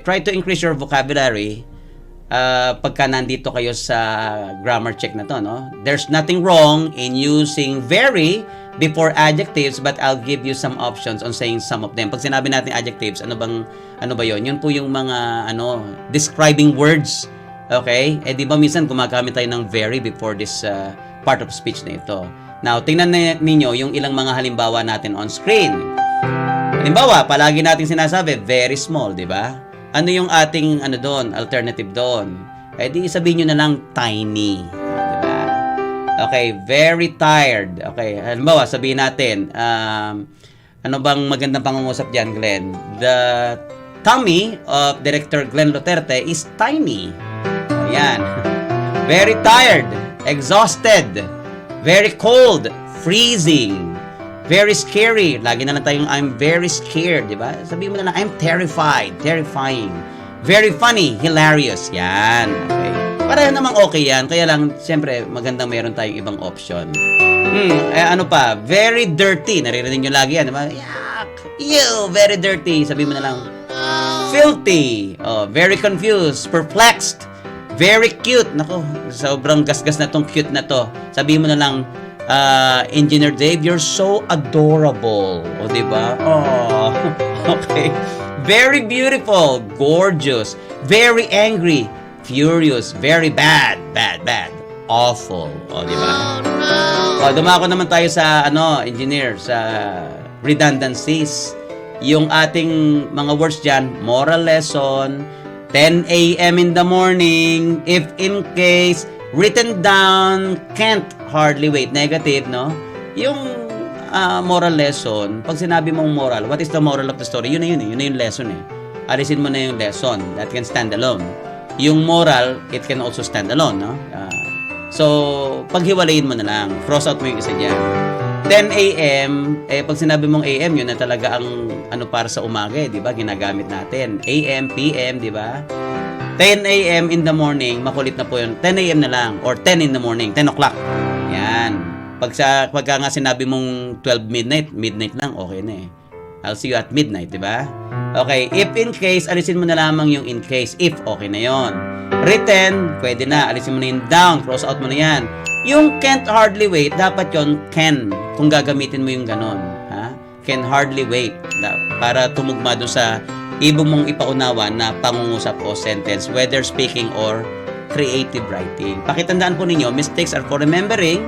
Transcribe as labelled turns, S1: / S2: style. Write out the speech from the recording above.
S1: try to increase your vocabulary pagka nandito kayo sa grammar check na to, no? There's nothing wrong in using very before adjectives, but I'll give you some options on saying some of them. Pag sinabi natin adjectives, ano ba 'yon? Yun po yung mga describing words. Okay? Di ba minsan gumagamit tayo ng very before this part of speech na ito. Now, tingnan ninyo yung ilang mga halimbawa natin on screen. Halimbawa, palagi nating sinasabi, very small, di ba? Ano yung ating doon, alternative doon? Di sabihin nyo na lang tiny, di ba? Okay, very tired. Okay, halimbawa, sabihin natin, ano bang magandang pangungusap diyan, Glenn? The tummy of Director Glenn Duterte is tiny. Ayan. Very tired, exhausted, very cold, freezing, very scary. Lagi na lang tayong I'm very scared, di ba? Sabihin mo na lang, I'm terrified, terrifying. Very funny, hilarious. Yan. Okay. Pareho namang okay yan. Kaya lang, siyempre, magandang meron tayong ibang option. Ano pa? Very dirty. Naririnig nyo lagi yan, di ba? Yuck! Ew! Very dirty. Sabihin mo na lang, filthy. Oh, very confused, perplexed, very cute. Nako, sobrang gasgas na tong cute na to. Sabihin mo na lang, Engineer Dave, you're so adorable. O, diba? Oh, okay. Very beautiful, gorgeous, very angry, furious, very bad, awful. O, diba? O, dumako naman tayo sa, engineer, sa redundancies. Yung ating mga words dyan, moral lesson, 10 a.m. in the morning, if in case, written down, can't hardly wait. Negative, no? Yung moral lesson, pag sinabi mong moral, what is the moral of the story? Yun na yun eh. Yun na yung lesson eh. Alisin mo na yung lesson. That can stand alone. Yung moral, it can also stand alone, no? So, paghiwalayin mo na lang. Cross out mo yung isa dyan. 10 a.m., pag sinabi mong a.m., yun na talaga ang para sa umaga, di ba? Ginagamit natin. a.m., p.m., di ba? 10 a.m. in the morning, makulit na po yun. 10 a.m. na lang, or 10 in the morning, 10 o'clock. Yan. Pagka nga sinabi mong 12 midnight lang, okay na eh. I'll see you at midnight, di ba? Okay, if in case, alisin mo na lamang yung in case. If, okay na yon. Written, pwede na. Alisin mo na yung down, cross out mo na yan. Yung can't hardly wait, dapat yon can, kung gagamitin mo yung ganon. Ha? Can hardly wait. Para tumugma doon sa ibig mong ipaunawa na pangungusap o sentence, whether speaking or creative writing. Pakitandaan po ninyo, mistakes are for remembering,